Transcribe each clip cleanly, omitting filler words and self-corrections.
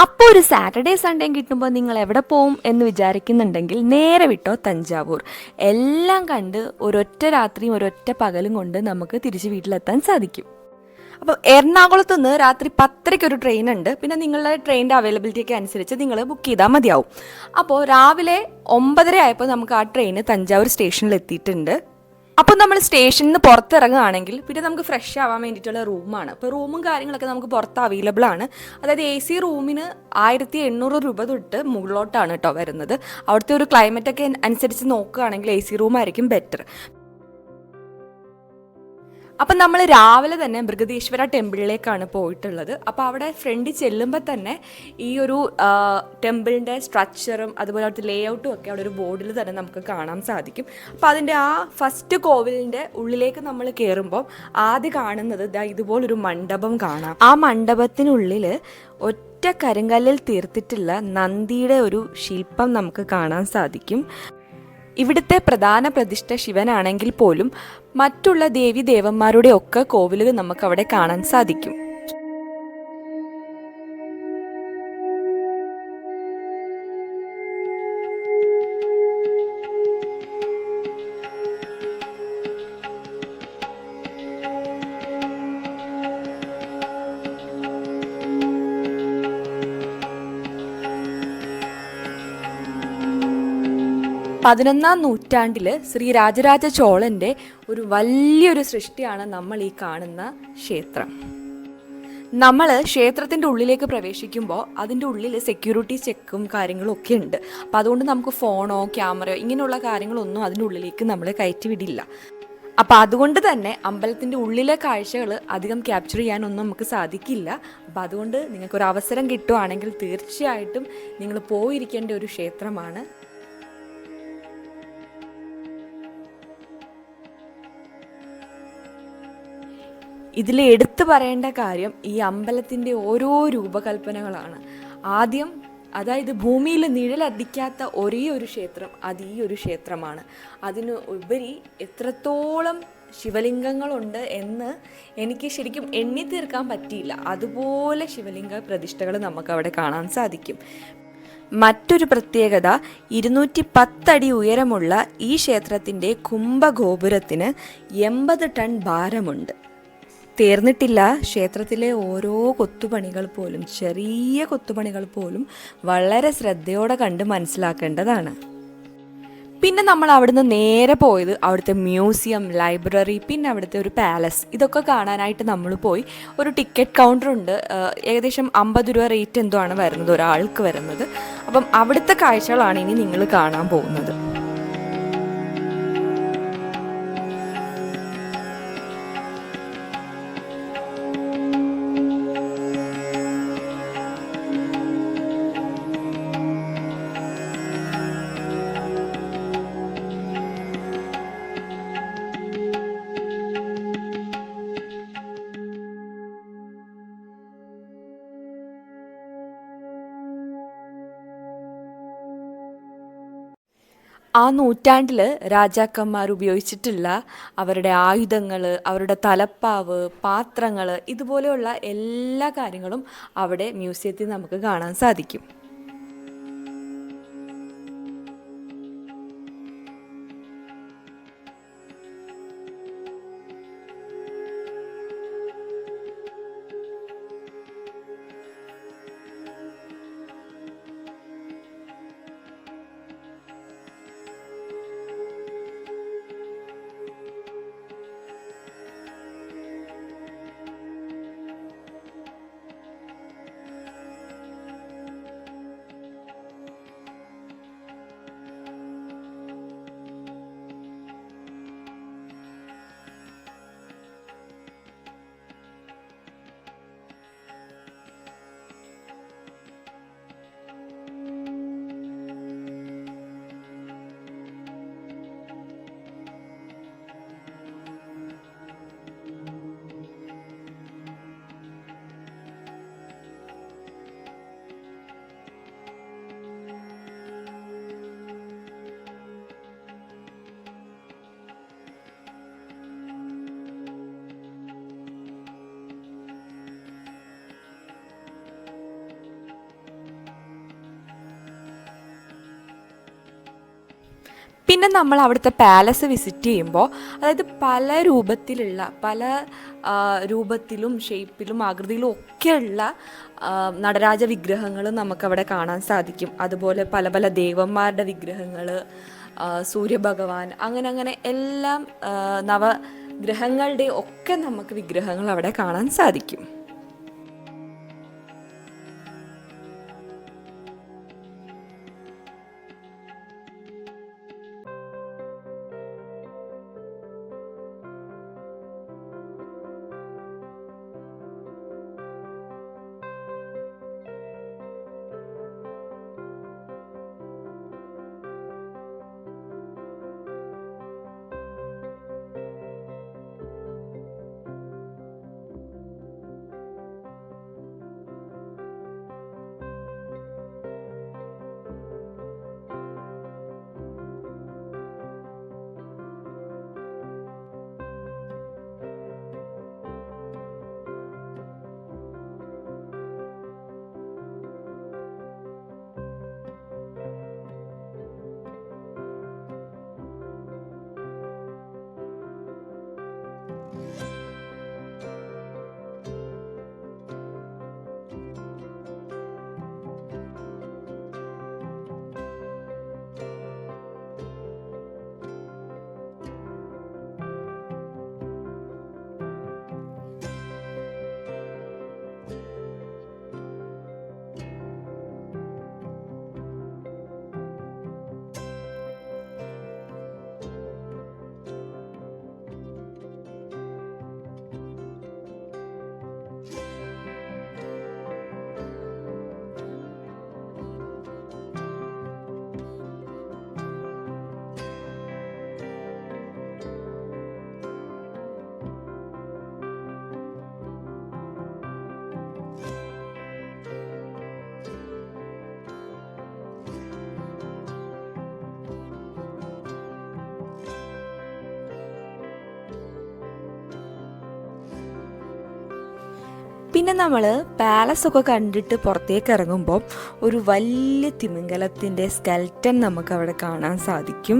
അപ്പോൾ ഒരു സാറ്റർഡേ സൺഡേയും കിട്ടുമ്പോൾ നിങ്ങൾ എവിടെ പോവും എന്ന് വിചാരിക്കുന്നുണ്ടെങ്കിൽ നേരെ വിട്ടോ തഞ്ചാവൂർ. എല്ലാം കണ്ട് ഒരൊറ്റ രാത്രിയും ഒരൊറ്റ പകലും കൊണ്ട് നമുക്ക് തിരിച്ച് വീട്ടിലെത്താൻ സാധിക്കും. അപ്പം എറണാകുളത്ത് നിന്ന് രാത്രി 10:30 ഒരു ട്രെയിൻ ഉണ്ട്. പിന്നെ നിങ്ങളുടെ ട്രെയിനിൻ്റെ അവൈലബിലിറ്റിയൊക്കെ അനുസരിച്ച് നിങ്ങൾ ബുക്ക് ചെയ്താൽ മതിയാവും. അപ്പോൾ രാവിലെ 9:30 ആയപ്പോൾ നമുക്ക് ആ ട്രെയിൻ തഞ്ചാവൂർ സ്റ്റേഷനിൽ എത്തിയിട്ടുണ്ട്. അപ്പോൾ നമ്മൾ സ്റ്റേഷനിൽ നിന്ന് പുറത്തിറങ്ങുകയാണെങ്കിൽ പിന്നെ നമുക്ക് ഫ്രഷ് ആവാൻ വേണ്ടിയിട്ടുള്ള റൂമാണ്. അപ്പോൾ റൂമും കാര്യങ്ങളൊക്കെ നമുക്ക് പുറത്ത് അവൈലബിൾ ആണ്. അതായത് AC റൂമിന് 1800 രൂപ തൊട്ട് മുകളിലോട്ടാണ് കേട്ടോ വരുന്നത്. അവിടുത്തെ ഒരു ക്ലൈമറ്റൊക്കെ അനുസരിച്ച് നോക്കുകയാണെങ്കിൽ AC റൂമായിരിക്കും ബെറ്റർ. അപ്പം നമ്മൾ രാവിലെ തന്നെ ബൃഹദീശ്വര ടെമ്പിളിലേക്കാണ് പോയിട്ടുള്ളത്. അപ്പോൾ അവിടെ ഫ്രണ്ടിൽ ചെല്ലുമ്പോൾ തന്നെ ഈ ഒരു ടെമ്പിളിൻ്റെ സ്ട്രക്ചറും അതുപോലെ അവിടുത്തെ ലേ ഔട്ടും ഒക്കെ അവിടെ ഒരു ബോർഡിൽ തന്നെ നമുക്ക് കാണാൻ സാധിക്കും. അപ്പോൾ അതിൻ്റെ ആ ഫസ്റ്റ് കോവിലിൻ്റെ ഉള്ളിലേക്ക് നമ്മൾ കയറുമ്പോൾ ആദ്യം കാണുന്നത് ഇതുപോലൊരു മണ്ഡപം കാണാം. ആ മണ്ഡപത്തിനുള്ളിൽ ഒറ്റ കരിങ്കല്ലിൽ തീർത്തിട്ടുള്ള നന്ദിയുടെ ഒരു ശില്പം നമുക്ക് കാണാൻ സാധിക്കും. ഇവിടുത്തെ പ്രധാന പ്രതിഷ്ഠ ശിവനാണെങ്കിൽ പോലും മറ്റുള്ള ദേവി ദേവന്മാരുടെ ഒക്കെ കോവിലുകൾ നമുക്കവിടെ കാണാൻ സാധിക്കും. പതിനൊന്നാം നൂറ്റാണ്ടിൽ ശ്രീ രാജരാജ ചോളൻ്റെ ഒരു വലിയൊരു സൃഷ്ടിയാണ് നമ്മൾ ഈ കാണുന്ന ക്ഷേത്രം. നമ്മൾ ക്ഷേത്രത്തിൻ്റെ ഉള്ളിലേക്ക് പ്രവേശിക്കുമ്പോൾ അതിൻ്റെ ഉള്ളിൽ സെക്യൂരിറ്റി ചെക്കും കാര്യങ്ങളും ഒക്കെ ഉണ്ട്. അപ്പോൾ അതുകൊണ്ട് നമുക്ക് ഫോണോ ക്യാമറയോ ഇങ്ങനെയുള്ള കാര്യങ്ങളൊന്നും അതിൻ്റെ ഉള്ളിലേക്ക് നമ്മൾ കയറ്റി വിടില്ല. അപ്പോൾ അതുകൊണ്ട് തന്നെ അമ്പലത്തിൻ്റെ ഉള്ളിലെ കാഴ്ചകൾ അധികം ക്യാപ്ചർ ചെയ്യാനൊന്നും നമുക്ക് സാധിക്കില്ല. അപ്പോൾ അതുകൊണ്ട് നിങ്ങൾക്കൊരു അവസരം കിട്ടുവാണെങ്കിൽ തീർച്ചയായിട്ടും നിങ്ങൾ പോയിരിക്കേണ്ട ഒരു ക്ഷേത്രമാണ്. ഇതിൽ എടുത്തു പറയേണ്ട കാര്യം ഈ അമ്പലത്തിൻ്റെ ഓരോ രൂപകൽപ്പനകളാണ്. ആദ്യം അതായത് ഭൂമിയിൽ നിഴലടിക്കാത്ത ഒരേ ഒരു ക്ഷേത്രം അത് ഈ ഒരു ക്ഷേത്രമാണ്. അതിന് ഉപരി എത്രത്തോളം ശിവലിംഗങ്ങളുണ്ട് എന്ന് എനിക്ക് ശരിക്കും എണ്ണി തീർക്കാൻ പറ്റിയില്ല. അതുപോലെ ശിവലിംഗ പ്രതിഷ്ഠകൾ നമുക്കവിടെ കാണാൻ സാധിക്കും. മറ്റൊരു പ്രത്യേകത 210 അടി ഉയരമുള്ള ഈ ക്ഷേത്രത്തിൻ്റെ കുംഭഗോപുരത്തിന് 80 ടൺ ഭാരമുണ്ട്. തീർന്നിട്ടില്ല. ക്ഷേത്രത്തിലെ ഓരോ കൊത്തുപണികൾ പോലും ചെറിയ കൊത്തുപണികൾ പോലും വളരെ ശ്രദ്ധയോടെ കണ്ട് മനസ്സിലാക്കേണ്ടതാണ്. പിന്നെ നമ്മൾ അവിടുന്ന് നേരെ പോയത് അവിടുത്തെ മ്യൂസിയം, ലൈബ്രറി, പിന്നെ അവിടുത്തെ ഒരു പാലസ്, ഇതൊക്കെ കാണാനായിട്ട് നമ്മൾ പോയി. ഒരു ടിക്കറ്റ് കൗണ്ടറുണ്ട്. ഏകദേശം 50 രൂപ റേറ്റ് എന്തോ ആണ് വരുന്നത് ഒരാൾക്ക് വരുന്നത്. അപ്പം അവിടുത്തെ കാഴ്ചകളാണ് ഇനി നിങ്ങൾ കാണാൻ പോകുന്നത്. ആ നൂറ്റാണ്ടിൽ രാജാക്കന്മാർ ഉപയോഗിച്ചിട്ടുള്ള അവരുടെ ആയുധങ്ങൾ, അവരുടെ തലപ്പാവ്, പാത്രങ്ങൾ, ഇതുപോലെയുള്ള എല്ലാ കാര്യങ്ങളും അവിടെ മ്യൂസിയത്തിൽ നമുക്ക് കാണാൻ സാധിക്കും. പിന്നെ നമ്മൾ അവിടുത്തെ പാലസ് വിസിറ്റ് ചെയ്യുമ്പോൾ, അതായത് പല രൂപത്തിലും ഷേപ്പിലും ആകൃതിയിലും ഒക്കെയുള്ള നടരാജ വിഗ്രഹങ്ങൾ നമുക്കവിടെ കാണാൻ സാധിക്കും. അതുപോലെ പല പല ദേവന്മാരുടെ വിഗ്രഹങ്ങൾ, സൂര്യഭഗവാൻ, അങ്ങനെ എല്ലാം നവഗ്രഹങ്ങളുടെ ഒക്കെ നമുക്ക് വിഗ്രഹങ്ങൾ അവിടെ കാണാൻ സാധിക്കും. പിന്നെ നമ്മൾ പാലസൊക്കെ കണ്ടിട്ട് പുറത്തേക്ക് ഇറങ്ങുമ്പോൾ ഒരു വലിയ തിമിംഗലത്തിൻ്റെ സ്കെൽറ്റൻ നമുക്കവിടെ കാണാൻ സാധിക്കും.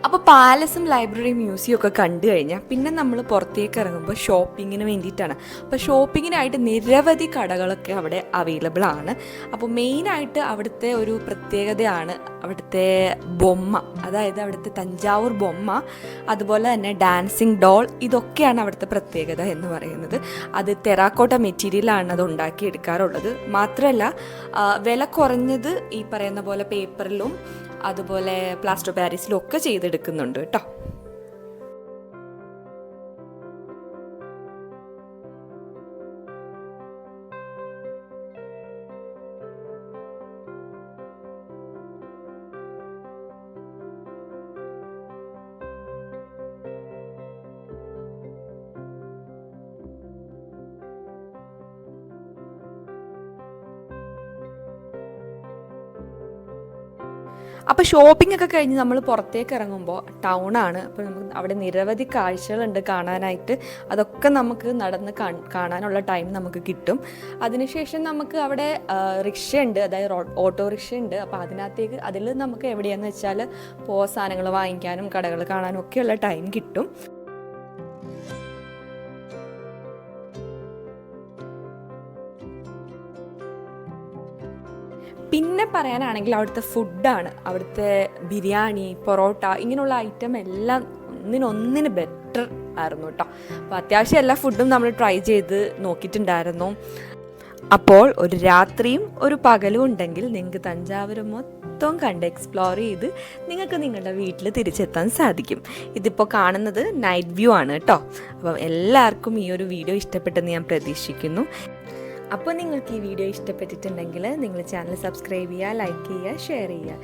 അപ്പോൾ പാലസും ലൈബ്രറി മ്യൂസിയം ഒക്കെ കണ്ടു കഴിഞ്ഞാൽ പിന്നെ നമ്മൾ പുറത്തേക്ക് ഇറങ്ങുമ്പോൾ ഷോപ്പിങ്ങിന് വേണ്ടിയിട്ടാണ്. അപ്പോൾ ഷോപ്പിങ്ങിനായിട്ട് നിരവധി കടകളൊക്കെ അവിടെ അവൈലബിൾ ആണ്. അപ്പോൾ മെയിനായിട്ട് അവിടുത്തെ ഒരു പ്രത്യേകതയാണ് അവിടുത്തെ ബൊമ്മ, അതായത് അവിടുത്തെ തഞ്ചാവൂർ ബൊമ്മ, അതുപോലെ തന്നെ ഡാൻസിങ് ഡോൾ, ഇതൊക്കെയാണ് അവിടുത്തെ പ്രത്യേകത എന്ന് പറയുന്നത്. അത് ടെറാക്കോട്ട മെറ്റീരിയലാണ് അത് ഉണ്ടാക്കിയെടുക്കാറുള്ളത്. മാത്രമല്ല വില കുറഞ്ഞത് ഈ പറയുന്ന പോലെ പേപ്പറിലും അതുപോലെ പ്ലാസ്റ്റർ പാരീസിലും ഒക്കെ ചെയ്തെടുക്കുന്നുണ്ട് കേട്ടോ. അപ്പോൾ ഷോപ്പിംഗ് ഒക്കെ കഴിഞ്ഞ് നമ്മൾ പുറത്തേക്ക് ഇറങ്ങുമ്പോൾ ടൗണാണ്. അപ്പോൾ നമുക്ക് അവിടെ നിരവധി കാഴ്ചകളുണ്ട് കാണാനായിട്ട്. അതൊക്കെ നമുക്ക് നടന്ന് കാണാനുള്ള ടൈം നമുക്ക് കിട്ടും. അതിനുശേഷം നമുക്ക് അവിടെ റിക്ഷ ഉണ്ട്, അതായത് ഓട്ടോറിക്ഷ ഉണ്ട്. അപ്പോൾ അതിൽ നമുക്ക് എവിടെയാണെന്ന് വെച്ചാൽ സാധനങ്ങൾ വാങ്ങിക്കാനും കടകൾ കാണാനും ഒക്കെയുള്ള ടൈം കിട്ടും. പിന്നെ പറയാനാണെങ്കിൽ അവിടുത്തെ ഫുഡാണ്. അവിടുത്തെ ബിരിയാണി, പൊറോട്ട, ഇങ്ങനെയുള്ള ഐറ്റം എല്ലാം ഒന്നിനൊന്നിന് ബെറ്റർ ആയിരുന്നു കേട്ടോ. അപ്പോൾ അത്യാവശ്യം എല്ലാ ഫുഡും നമ്മൾ ട്രൈ ചെയ്ത് നോക്കിയിട്ടുണ്ടായിരുന്നു. അപ്പോൾ ഒരു രാത്രിയും ഒരു പകലും ഉണ്ടെങ്കിൽ നിങ്ങൾക്ക് തഞ്ചാവൂർ മൊത്തം കണ്ട് എക്സ്പ്ലോർ ചെയ്ത് നിങ്ങൾക്ക് നിങ്ങളുടെ വീട്ടിൽ തിരിച്ചെത്താൻ സാധിക്കും. ഇതിപ്പോൾ കാണുന്നത് നൈറ്റ് വ്യൂ ആണ് കേട്ടോ. അപ്പം എല്ലാവർക്കും ഈ ഒരു വീഡിയോ ഇഷ്ടപ്പെട്ടെന്ന് ഞാൻ പ്രതീക്ഷിക്കുന്നു. അപ്പോൾ നിങ്ങൾക്ക് ഈ വീഡിയോ ഇഷ്ടപ്പെട്ടിട്ടുണ്ടെങ്കിൽ നിങ്ങൾ ചാനൽ സബ്സ്ക്രൈബ് ചെയ്യുക, ലൈക്ക് ചെയ്യുക, ഷെയർ ചെയ്യുക.